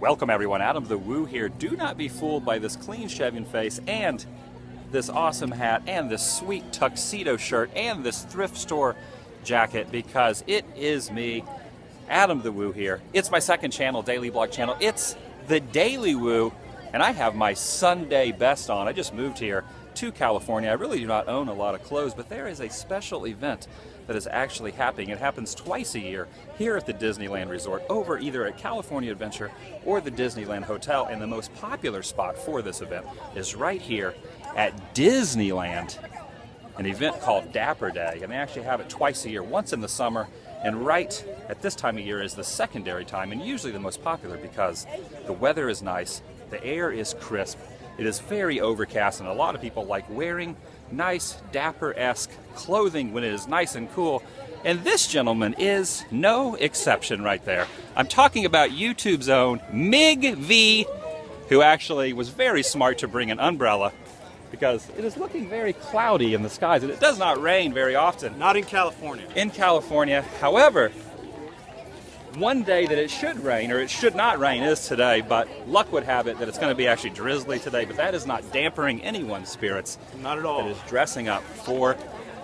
Welcome everyone, TheDailyWoo here. Do not be fooled by this clean-shaven face and this awesome hat and this sweet tuxedo shirt and this thrift store jacket, because it is me, TheDailyWoo here. It's my second channel, daily blog channel. It's TheDailyWoo, and I have my Sunday best on. I just moved here to California. I really do not own a lot of clothes, but there is a special event that is actually happening. It happens twice a year here at the Disneyland Resort, over either at California Adventure or the Disneyland Hotel, and the most popular spot for this event is right here at Disneyland, an event called Dapper Day, and they actually have it twice a year, once in the summer, and right at this time of year is the secondary time, and usually the most popular because the weather is nice, the air is crisp, it is very overcast, and a lot of people like wearing nice Dapper-esque clothing when it is nice and cool. And this gentleman is no exception right there. I'm talking about YouTube's own Mig V, who actually was very smart to bring an umbrella because it is looking very cloudy in the skies, and it does not rain very often. Not in California. In California. However, one day that it should rain, or it should not rain, is today, but luck would have it that it's going to be actually drizzly today, but that is not dampering anyone's spirits. Not at all. That is dressing up for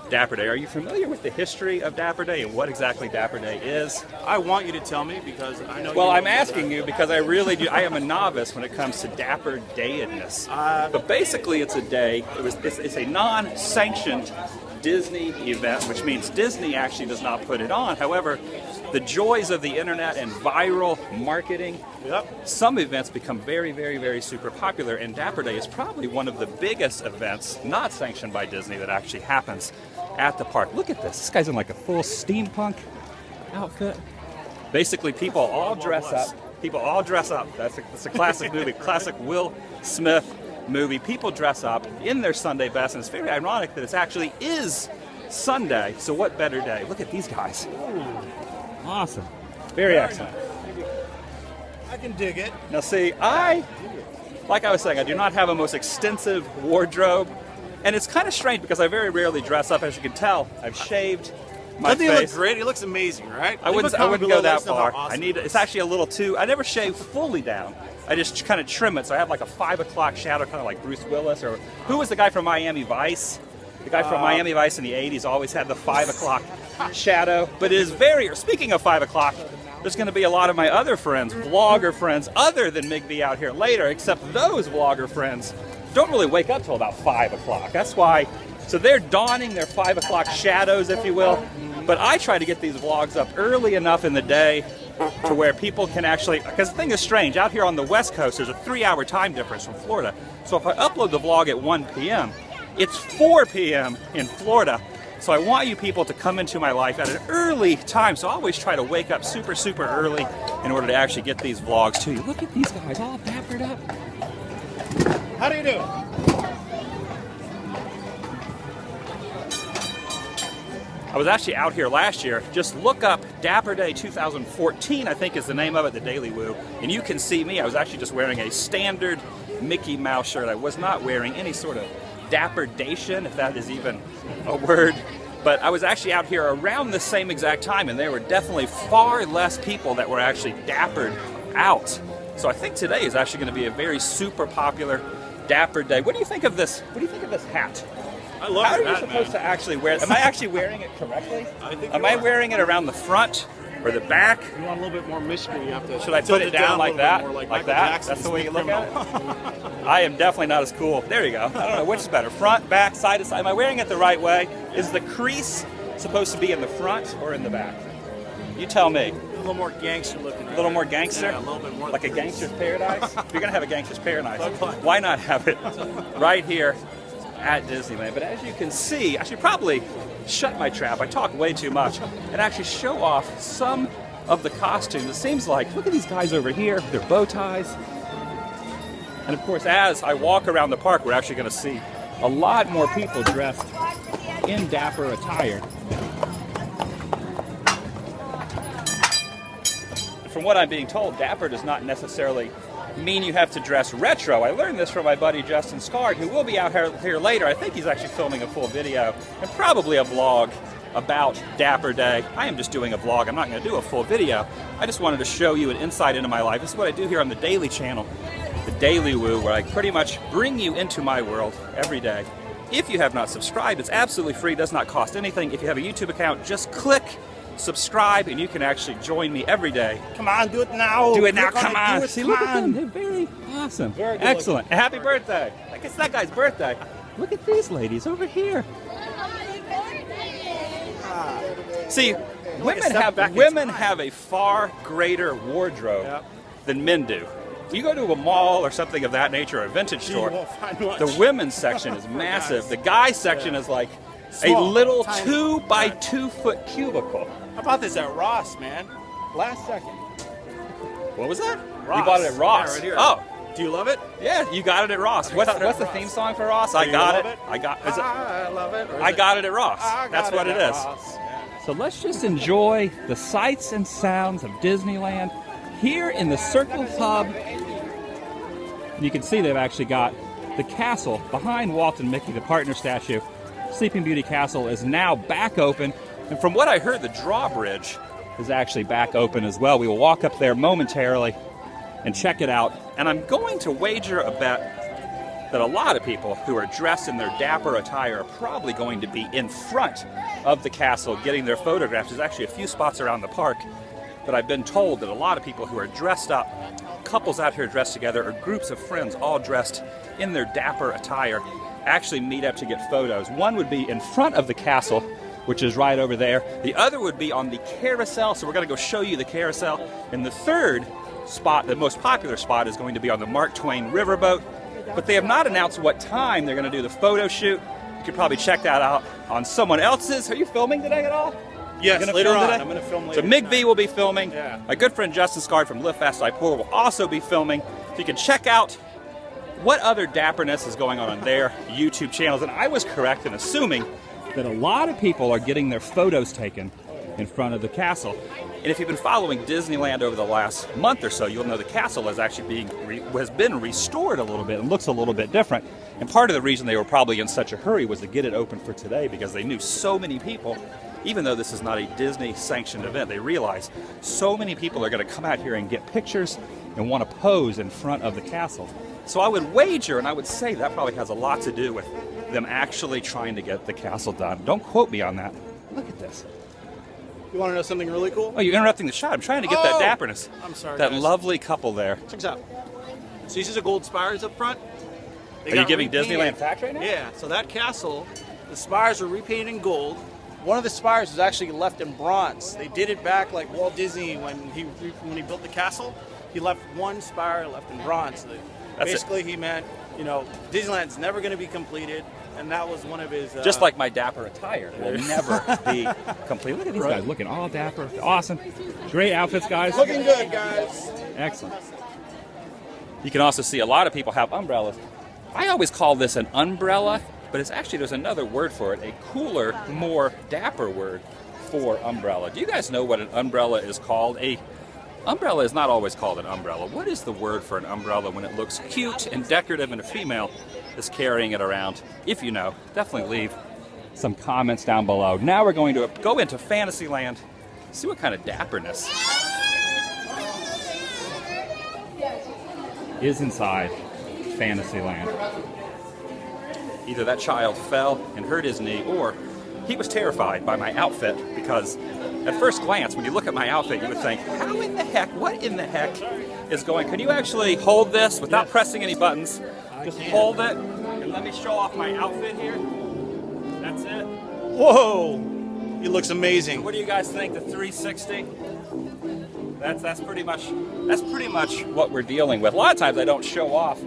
Dapper Day. Are you familiar with the history of Dapper Day and what exactly Dapper Day is? I want you to tell me because I know. Well, I'm asking you because I really do. I am a novice when it comes to Dapper Day-edness. But basically, it's a day. It's a non-sanctioned Disney event, which means Disney actually does not put it on. However, the joys of the internet and viral marketing, some events become very, very, very super popular, and Dapper Day is probably one of the biggest events not sanctioned by Disney that actually happens at the park. Look at this. This guy's in like a full steampunk outfit. Basically, people all dress up. People all dress up. That's a classic movie, classic Will Smith movie. People dress up in their Sunday best, and it's very ironic that it actually is Sunday. So what better day? Look at these guys. Awesome. Very excellent. I can dig it. Now see, like I was saying, I do not have a most extensive wardrobe, and it's kind of strange because I very rarely dress up. As you can tell, I've shaved my face. Doesn't he look great? He looks amazing, right? I wouldn't go that far. Awesome it's actually a little too, I never shave fully down. I just kind of trim it, so I have like a 5 o'clock shadow, kind of like Bruce Willis, or who was the guy from Miami Vice? The guy from Miami Vice in the 80s always had the 5 o'clock shadow. But it is speaking of 5 o'clock, there's going to be a lot of my other friends, vlogger friends, other than Mig V out here later, except those vlogger friends don't really wake up till about 5 o'clock. That's why, so they're donning their 5 o'clock shadows, if you will. But I try to get these vlogs up early enough in the day to where people can actually, because the thing is strange, out here on the West Coast, there's a 3-hour time difference from Florida. So if I upload the vlog at 1 p.m., it's 4 p.m. in Florida. So I want you people to come into my life at an early time. So I always try to wake up super, super early in order to actually get these vlogs to you. Look at these guys all dappered up. How do you do? I was actually out here last year. Just look up Dapper Day 2014, I think is the name of it, TheDailyWoo, and you can see me. I was actually just wearing a standard Mickey Mouse shirt. I was not wearing any sort of Dapper-dation, if that is even a word. But I was actually out here around the same exact time, and there were definitely far less people that were actually dappered out. So I think today is actually going to be a very super popular Dapper Day. What do you think of this? What do you think of this hat? I love How your are you hat, supposed to actually wear it? Am I actually wearing it correctly? I think Am I wearing it around the front or the back? You want a little bit more mystery, you have to. Should I put it down like that? More, like that? That's the way you look at it? I am definitely not as cool. There you go. I don't know which is better. Front, back, side to side. Am I wearing it the right way? Is the crease supposed to be in the front or in the back? You tell me. A little more gangster looking. A little more gangster? Yeah, a little bit more. Like a gangster's paradise? If you're going to have a gangster's paradise, why not have it right here at Disneyland? But as you can see, I should probably shut my trap. I talk way too much. And actually show off some of the costumes. It seems like, look at these guys over here, their bow ties. And of course, as I walk around the park, we're actually going to see a lot more people dressed in Dapper attire. From what I'm being told, Dapper does not necessarily mean you have to dress retro. I learned this from my buddy Justin Scard, who will be out here later. I think he's actually filming a full video and probably a vlog about Dapper Day. I am just doing a vlog. I'm not going to do a full video. I just wanted to show you an insight into my life. This is what I do here on the Daily channel, TheDailyWoo, where I pretty much bring you into my world every day. If you have not subscribed, it's absolutely free, does not cost anything. If you have a YouTube account, just click subscribe and you can actually join me every day. Come on, do it now. Do it now, Click come it, on. do it, See, come look at on. them. They're very awesome. Very good excellent. looking. Happy birthday. I guess that guy's birthday. Look at these ladies over here. See, women have a far greater wardrobe than men do. If you go to a mall or something of that nature, or a vintage store, You won't find much. the women's section is massive. The guys section is like Small, a little tiny. 2 by 2 foot cubicle. How about this at Ross, man? Last second. What was that? Ross. You bought it at Ross. Yeah, right here. Oh, Do you love it? yeah, you got it at Ross. What's got it at the Ross. theme song for Ross? I Do you got love it. it? I got. Is it? I love it. Or is I got it at Ross. I got That's what it at is. Ross. Yeah. So let's just enjoy the sights and sounds of Disneyland here in the Circle Hub. You can see they've actually got the castle behind Walt and Mickey, the partner statue. Sleeping Beauty Castle is now back open. And from what I heard, the drawbridge is actually back open as well. We will walk up there momentarily and check it out. And I'm going to wager a bet that a lot of people who are dressed in their dapper attire are probably going to be in front of the castle getting their photographs. There's actually a few spots around the park that I've been told that a lot of people who are dressed up, couples out here dressed together, or groups of friends all dressed in their dapper attire, actually meet up to get photos. One would be in front of the castle, which is right over there. The other would be on the carousel, so we're going to go show you the carousel. And the third spot, the most popular spot, is going to be on the Mark Twain riverboat. But they have not announced what time they're going to do the photo shoot. You could probably check that out on someone else's. Are you filming today at all? Yes, Gonna later film on. today? I'm going to film later. So Mig V will be filming. Yeah. My good friend Justin Scard from Live Fast I Pour will also be filming. So you can check out what other dapperness is going on their YouTube channels. And I was correct in assuming that a lot of people are getting their photos taken in front of the castle. And if you've been following Disneyland over the last month or so, you'll know the castle is actually has been restored a little bit and looks a little bit different. And part of the reason they were probably in such a hurry was to get it open for today, because they knew so many people, even though this is not a Disney-sanctioned event, they realize so many people are going to come out here and get pictures and want to pose in front of the castle. So I would wager, and I would say that probably has a lot to do with them actually trying to get the castle done. Don't quote me on that. Look at this. You want to know something really cool? Oh, you're interrupting the shot. I'm trying to get that dapperness. I'm sorry, That guys. lovely couple there. Check this out. So you see the gold spires up front? They Are you got giving repainted. Disneyland facts right now? Yeah, so that castle, the spires are repainted in gold. One of the spires was actually left in bronze. They did it back like Walt Disney when he built the castle. He left one spire left in bronze. That's Basically, he meant, Disneyland's never going to be completed, and that was one of his... Just like my dapper attire will never be complete. Look at these guys looking all dapper. Awesome. Great outfits, guys. Looking good, guys. Excellent. You can also see a lot of people have umbrellas. I always call this an umbrella, but it's actually, there's another word for it, a cooler, more dapper word for umbrella. Do you guys know what an umbrella is called? A umbrella is not always called an umbrella. What is the word for an umbrella when it looks cute and decorative and a female is carrying it around? If you know, definitely leave some comments down below. Now we're going to go into Fantasyland, see what kind of dapperness is inside Fantasyland. Either that child fell and hurt his knee, or he was terrified by my outfit, because at first glance, when you look at my outfit, you would think, how in the heck, what in the heck is going? Can you actually hold this without pressing any buttons? Just hold it, and let me show off my outfit here. That's it. Whoa! He looks amazing. What do you guys think, the 360? That's pretty much what we're dealing with. A lot of times I don't show off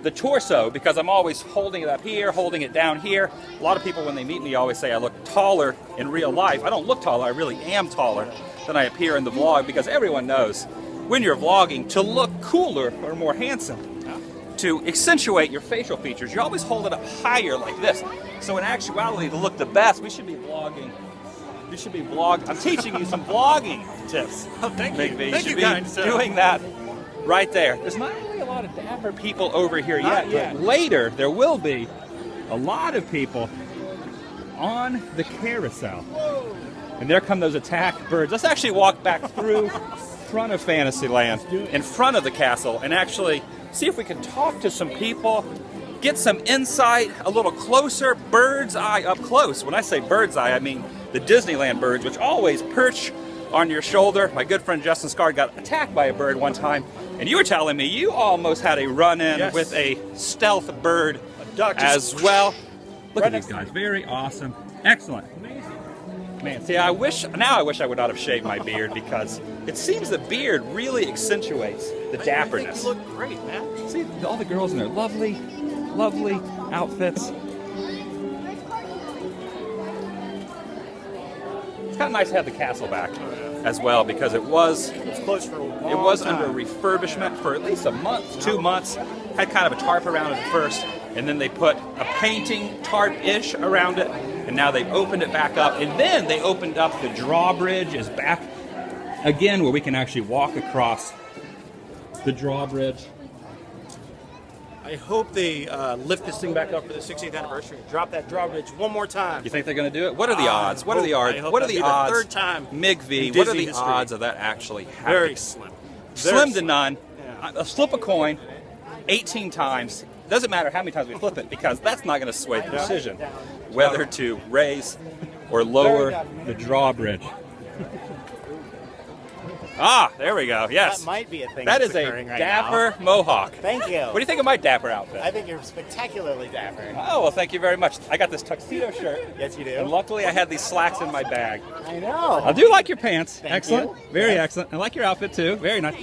the torso because I'm always holding it up here, holding it down here. A lot of people, when they meet me, always say I look taller in real life. I don't look taller, I really am taller than I appear in the vlog, because everyone knows when you're vlogging, to look cooler or more handsome, to accentuate your facial features, you always hold it up higher like this. So in actuality, to look the best, we should be vlogging. I'm teaching you some vlogging tips. Oh, thank you. Big V. Thank should you, be kind sir. doing that right there. There's not really a lot of dapper people over here Not yet, yet. but later there will be a lot of people on the carousel. And there come those attack birds. Let's actually walk back through front of Fantasyland, in front of the castle, and actually see if we can talk to some people, get some insight, a little closer, bird's eye up close. When I say bird's eye, I mean the Disneyland birds, which always perch on your shoulder. My good friend Justin Scard got attacked by a bird one time, and you were telling me you almost had a run-in with a stealth bird as well. Look at these guys, very awesome, excellent. Man, see, I wish I would not have shaved my beard, because it seems the beard really accentuates the dapperness. I think you look great, man. See, all the girls in their lovely, lovely outfits. It's kind of nice to have the castle back as well, because it was closed for a long it was time. under refurbishment for at least a month, 2 months. Had kind of a tarp around it at first, and then they put a painting tarp-ish around it, and now they've opened it back up. And then they opened up the drawbridge is back again, where we can actually walk across the drawbridge. I hope they lift this thing back up for the 60th anniversary. Drop that drawbridge one more time. You think they're going to do it? What are the odds? What are the odds? hope What are that'd the be the odds? third time MIG-V. in What are Disney the history. odds of that actually happening? Very slim. Slim to none. A flip a coin 18 times. Doesn't matter how many times we flip it, because that's not going to sway the decision whether to raise or lower the drawbridge. Ah, there we go. Yes. That might be a thing. That that's is a occurring right dapper now. mohawk. Thank you. What do you think of my dapper outfit? I think you're spectacularly dapper. Oh, well, thank you very much. I got this tuxedo shirt. Yes, you do. And luckily I had these slacks in my bag. I know. I do like your pants. Thank Excellent. you. Very Yes. excellent. I like your outfit too. Very nice.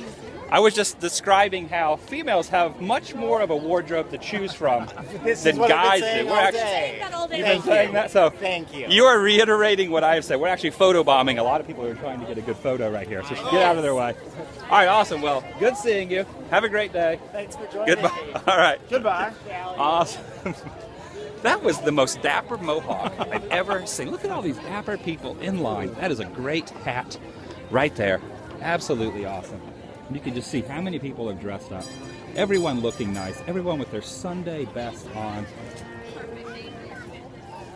I was just describing how females have much more of a wardrobe to choose from This than is what guys I've been saying do. all We're day. You've been Thank saying you. that? So Thank you. You are reiterating what I have said. We're actually photo bombing. A lot of people are trying to get a good photo right here. So get out of their way. All right, awesome. Well, good seeing you. Have a great day. Thanks for joining Goodbye. me. All right. Goodbye. Awesome. That was the most dapper mohawk I've ever seen. Look at all these dapper people in line. That is a great hat right there. Absolutely awesome. You can just see how many people are dressed up. Everyone looking nice. Everyone with their Sunday best on.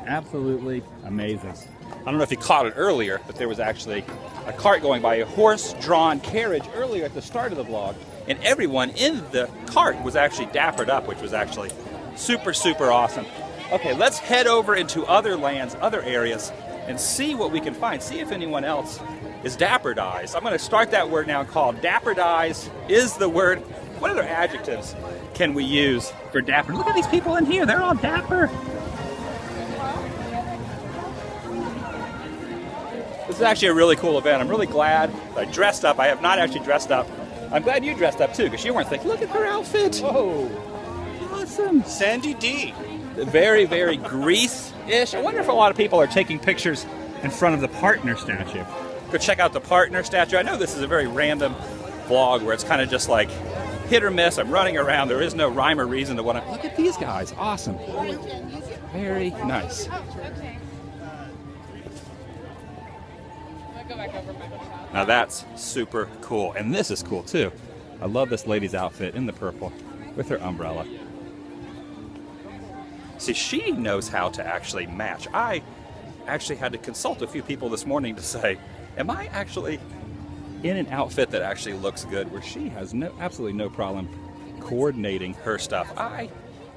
Absolutely amazing. I don't know if you caught it earlier, but there was actually a cart going by, a horse-drawn carriage earlier at the start of the vlog, and everyone in the cart was actually dappered up, which was actually super, super awesome. Okay, let's head over into other lands, other areas, and see what we can find. See if anyone else is dapperdized. I'm going to start that word now called dapperdized is the word. What other adjectives can we use for dapper? Look at these people in here. They're all dapper. This is actually a really cool event. I'm really glad I dressed up. I have not actually dressed up. I'm glad you dressed up too, because you weren't thinking, look at her outfit. Whoa. Awesome. Sandy D. Very, very Grease-ish. I wonder if a lot of people are taking pictures in front of the partner statue. Go check out the partner statue. I know this is a very random vlog where it's kind of just like hit or miss. I'm running around. There is no rhyme or reason to what I'm... Look at these guys. Awesome. Very nice. Now that's super cool. And this is cool too. I love this lady's outfit in the purple with her umbrella. See, she knows how to actually match. I actually had to consult a few people this morning to say, am I actually in an outfit that actually looks good, where she has absolutely no problem coordinating her stuff. I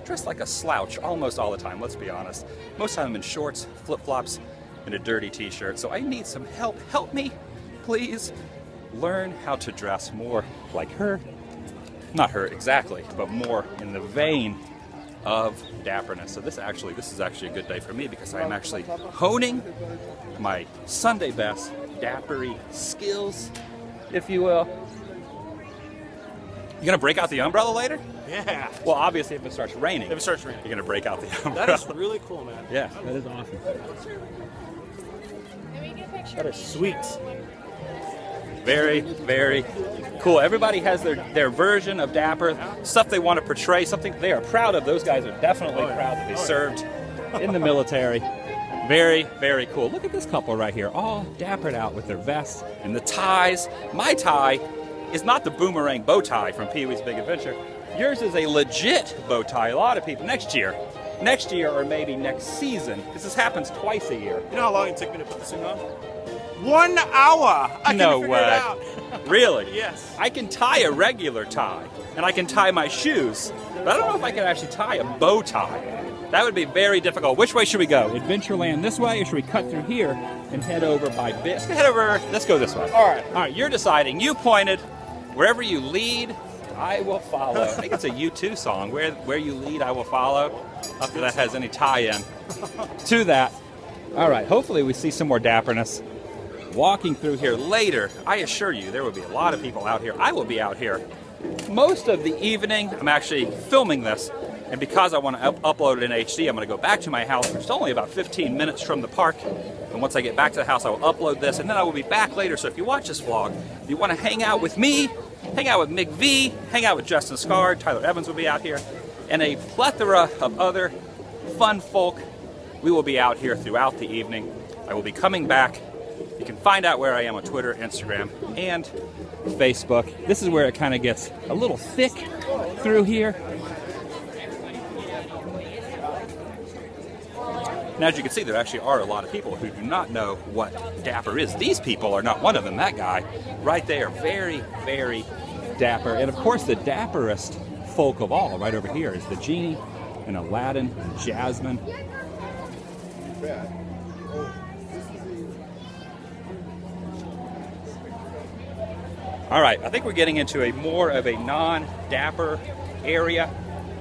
dress like a slouch almost all the time, let's be honest. Most of the time I'm in shorts, flip-flops, and a dirty t-shirt, so I need some help. Help me, please. Learn how to dress more like her. Not her exactly, but more in the vein of dapperness. So this is actually a good day for me, because I'm actually honing my Sunday best dappery skills, if you will. You gonna break out the umbrella later? Yeah. Well, obviously if it starts raining. If it starts raining. You're gonna break out the umbrella. That is really cool, man. Yeah, that is awesome. That is sweet. Very, very cool. Everybody has their version of dapper, stuff they want to portray, something they are proud of. Those guys are definitely proud that they served in the military. Very, very cool. Look at this couple right here, all dappered out with their vests and the ties. My tie is not the boomerang bow tie from Pee-wee's Big Adventure. Yours is a legit bow tie. A lot of people, next year, next year or maybe next season, because this happens twice a year. You know how long it took me to put this thing on? 1 hour. I No couldn't figure way. it out. Really? Yes. I can tie a regular tie, and I can tie my shoes, but I don't know if I can actually tie a bow tie. That would be very difficult. Which way should we go? Adventureland this way, or should we cut through here and head over by Let's head over. Let's go this way. All right. All right, you're deciding. You pointed. Wherever you lead, I will follow. I think it's a U2 song. Where you lead, I will follow. After that has any tie-in to that. All right, hopefully we see some more dapperness. Walking through here later, I assure you there will be a lot of people out here. I will be out here most of the evening. I'm actually filming this, and because I want to upload it in HD, I'm going to go back to my house, which is only about 15 minutes from the park. And once I get back to the house, I will upload this, and then I will be back later. So if you watch this vlog, if you want to hang out with me, hang out with Mick V, hang out with Justin Scard, Tyler Evans will be out here, and a plethora of other fun folk. We will be out here throughout the evening. I will be coming back. You can find out where I am on Twitter, Instagram, and Facebook. This is where it kind of gets a little thick through here. And as you can see, there actually are a lot of people who do not know what Dapper is. These people are not one of them. That guy right there, very, very dapper. And of course, the dapperest folk of all right over here is the Genie and Aladdin and Jasmine. All right, I think we're getting into a more of a non-dapper area,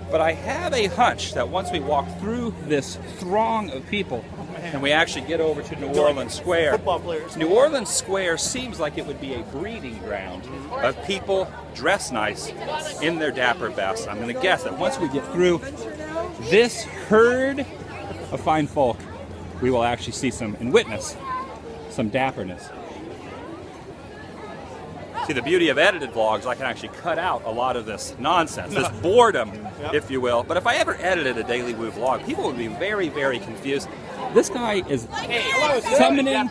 but I have a hunch that once we walk through this throng of people and we actually get over to New Orleans Square, Football players. New Orleans Square seems like it would be a breeding ground of people dressed nice in their dapper best. I'm going to guess that once we get through this herd of fine folk, we will actually see some and witness some dapperness. See, the beauty of edited vlogs, I can actually cut out a lot of this nonsense, this boredom, if you will. But if I ever edited a DailyWoo vlog, people would be very, very confused. This guy is summoning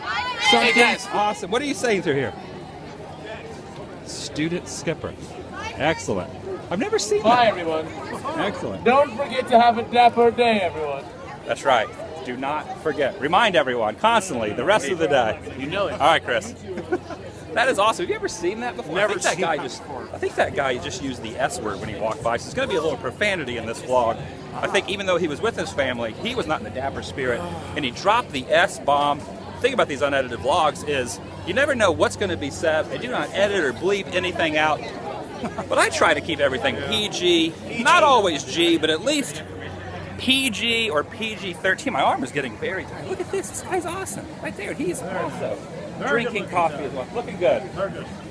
something awesome. What are you saying through here? Student skipper. Excellent. I've never seen that. Bye, everyone. Excellent. Don't forget to have a dapper day, everyone. That's right. Do not forget. Remind everyone constantly the rest of the day. You know it. All right, Chris. That is awesome. Have you ever seen that before? Never I think seen that guy that just. before. I think that guy just used the S word when he walked by. So there's going to be a little profanity in this vlog. I think even though he was with his family, he was not in the dapper spirit, and he dropped the S bomb. The thing about these unedited vlogs is you never know what's going to be said. I do not edit or bleep anything out, but I try to keep everything PG. Not always G, but at least PG or PG-13. My arm is getting very tired. Look at this. This guy's awesome. Right there. He's also drinking coffee as well. Looking good.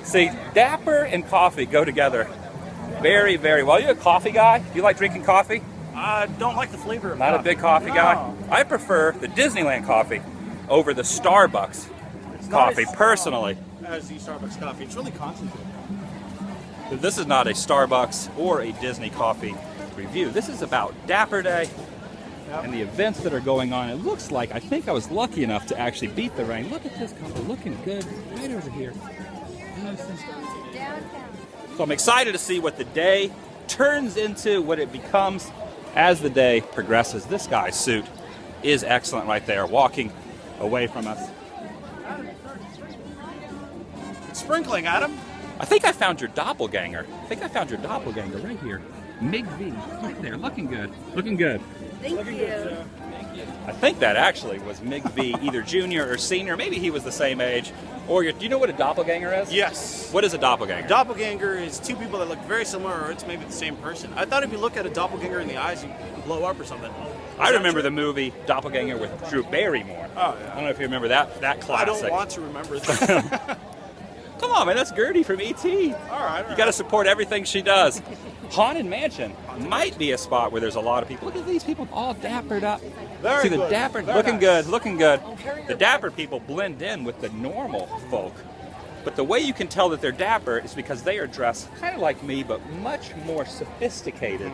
See, dapper and coffee go together very, very well. Are you a coffee guy? Do you like drinking coffee? I don't like the flavor of Not coffee. a big coffee No. guy? I prefer the Disneyland coffee over the Starbucks coffee, personally. As the Starbucks coffee. It's really concentrated. This is not a Starbucks or a Disney coffee review. This is about Dapper Day and the events that are going on. It looks like, I think I was lucky enough to actually beat the rain. Look at this couple, looking good right over here. So I'm excited to see what the day turns into, what it becomes as the day progresses. This guy's suit is excellent right there, walking away from us. It's sprinkling, Adam. I think I found your doppelganger. Right here. Mig V, right there, looking good. Looking good. Thank you. I think that actually was Mig V, either junior or senior. Maybe he was the same age. Or do you know what a doppelganger is? Yes. What is a doppelganger? Doppelganger is two people that look very similar, or it's maybe the same person. I thought if you look at a doppelganger in the eyes, you blow up or something. I remember the movie Doppelganger with Drew Barrymore. Oh, I yeah. don't know if you remember that I classic. don't want to remember that. Come on, man, that's Gertie from E.T. All right. You got to support everything she does. Haunted Mansion might be a spot where there's a lot of people. Look at these people all dappered up. Very See the good. dapper, Very looking nice. good, looking good. The dapper people blend in with the normal folk. But the way you can tell that they're dapper is because they are dressed kind of like me, but much more sophisticated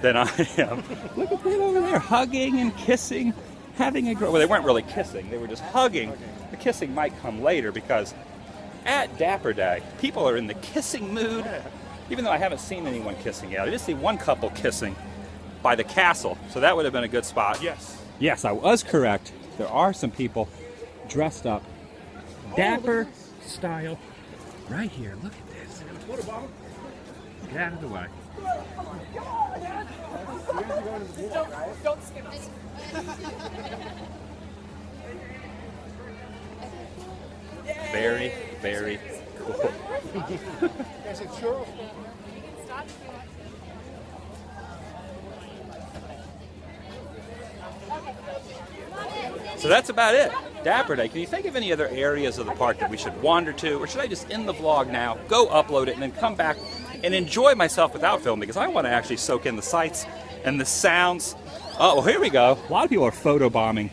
than I am. Look at them over there, hugging and kissing, having a well, they weren't really kissing, they were just hugging. The kissing might come later because at Dapper Day, people are in the kissing mood. Even though I haven't seen anyone kissing yet. I did see one couple kissing by the castle, so that would have been a good spot. Yes. Yes, I was correct. There are some people dressed up Dapper style right here. Look at this. Get out of the way. Don't skip it. Very, very cool. There's a churro. So that's about it. Dapper Day. Can you think of any other areas of the park that we should wander to? Or should I just end the vlog now, go upload it, and then come back and enjoy myself without filming? Because I want to actually soak in the sights and the sounds. Oh, well, here we go. A lot of people are photobombing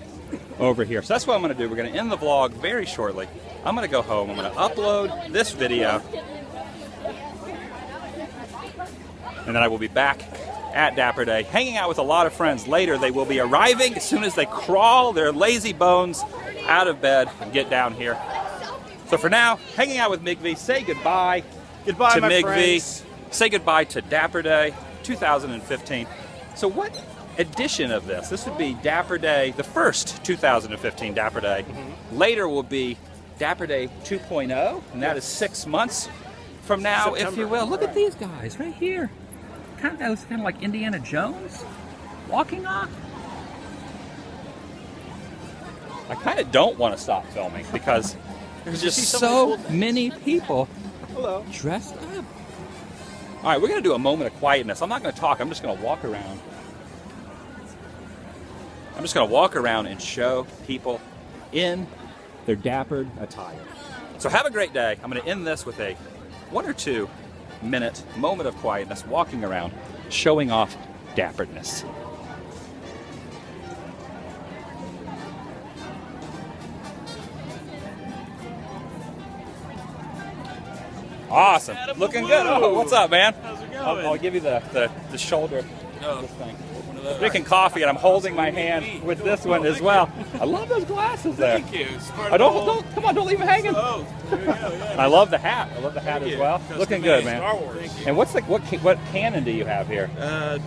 over here. So that's what I'm going to do. We're going to end the vlog very shortly. I'm going to go home. I'm going to upload this video. And then I will be back at Dapper Day, hanging out with a lot of friends. Later, they will be arriving as soon as they crawl their lazy bones out of bed and get down here. So for now, hanging out with Mig V. Say goodbye. Goodbye, to my Mig friends. V. Say goodbye to Dapper Day 2015. So what edition of this? This would be Dapper Day, the first 2015 Dapper Day. Later will be Dapper Day 2.0, and that is 6 months from now, if you will. Look at these guys right here. That was kind of like Indiana Jones walking off. I kind of don't want to stop filming because there's just so many people dressed up. All right, we're going to do a moment of quietness. I'm not going to talk. I'm just going to walk around. I'm just going to walk around and show people in their dappered attire. So have a great day. I'm going to end this with a 1 or 2 minute moment of quietness, walking around, showing off dapperness. Awesome. Looking good. Oh, what's up, man? How's it going? I'll give you the shoulder. Oh, This thing. one of those. Drinking coffee, and I'm holding my hand with this one as well. I love those glasses there. Thank you. It's part I of the whole- don't come on, don't leave it hanging. Oh, there we go. Yeah. And I love the hat. I love the hat Thank as you. well. Custom Looking made good, man. Star Wars. Thank you. And what cannon do you have here?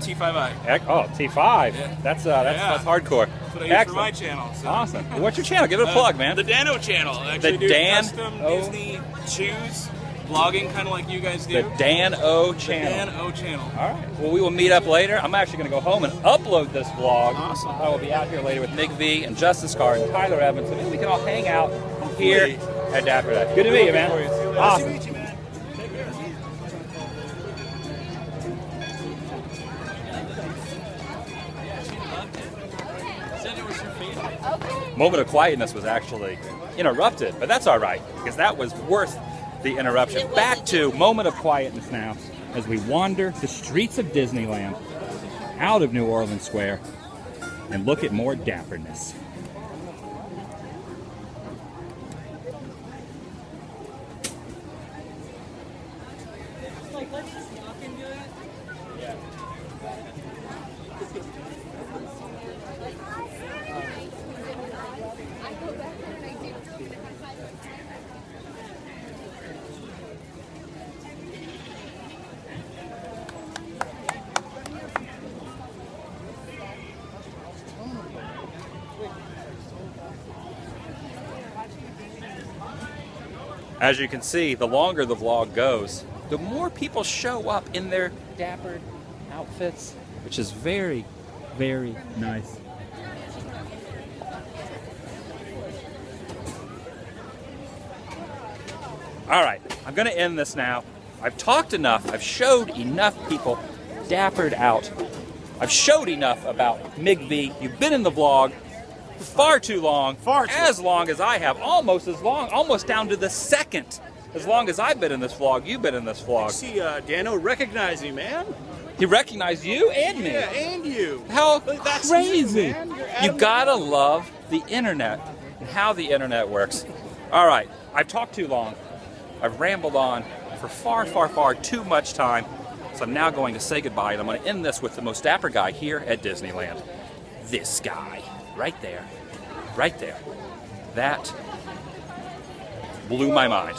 T5i. Oh, T5. Yeah. That's Yeah. hardcore. That's what I use for Excellent. my channel. So. Awesome. Well, what's your channel? Give it a plug, man. The Dano channel. I actually The do Dan custom O- Disney shoes, vlogging kind of like you guys do. The Dan O The channel. Dan O channel. All right. Well, we will meet up later. I'm actually going to go home and upload this vlog. Awesome. I will be out here later with Mig V and Justice Card and Tyler Evans, and we can all hang out here at Dapper Day. Good to meet you, man. Nice to Awesome. meet you, man. Take care. Moment of quietness was actually interrupted, but that's all right because that was worth the interruption. Back to moment of quietness now as we wander the streets of Disneyland out of New Orleans Square and look at more dapperness. As you can see, the longer the vlog goes, the more people show up in their dappered outfits, which is very, very nice. All right, I'm going to end this now. I've talked enough. I've showed enough people dappered out. I've showed enough about Mig V. You've been in the vlog far too long. As long as I have. Almost as long. Almost down to the second. As long as I've been in this vlog, you've been in this vlog. See, Dano recognized me, man. He recognized you and me. Yeah, and you. How That's crazy. you, man. You're You Adam gotta love the internet and how the internet works. All right, I've talked too long. I've rambled on for far, far, far too much time. So I'm now going to say goodbye, and I'm going to end this with the most dapper guy here at Disneyland. This guy, right there, right there. That blew my mind.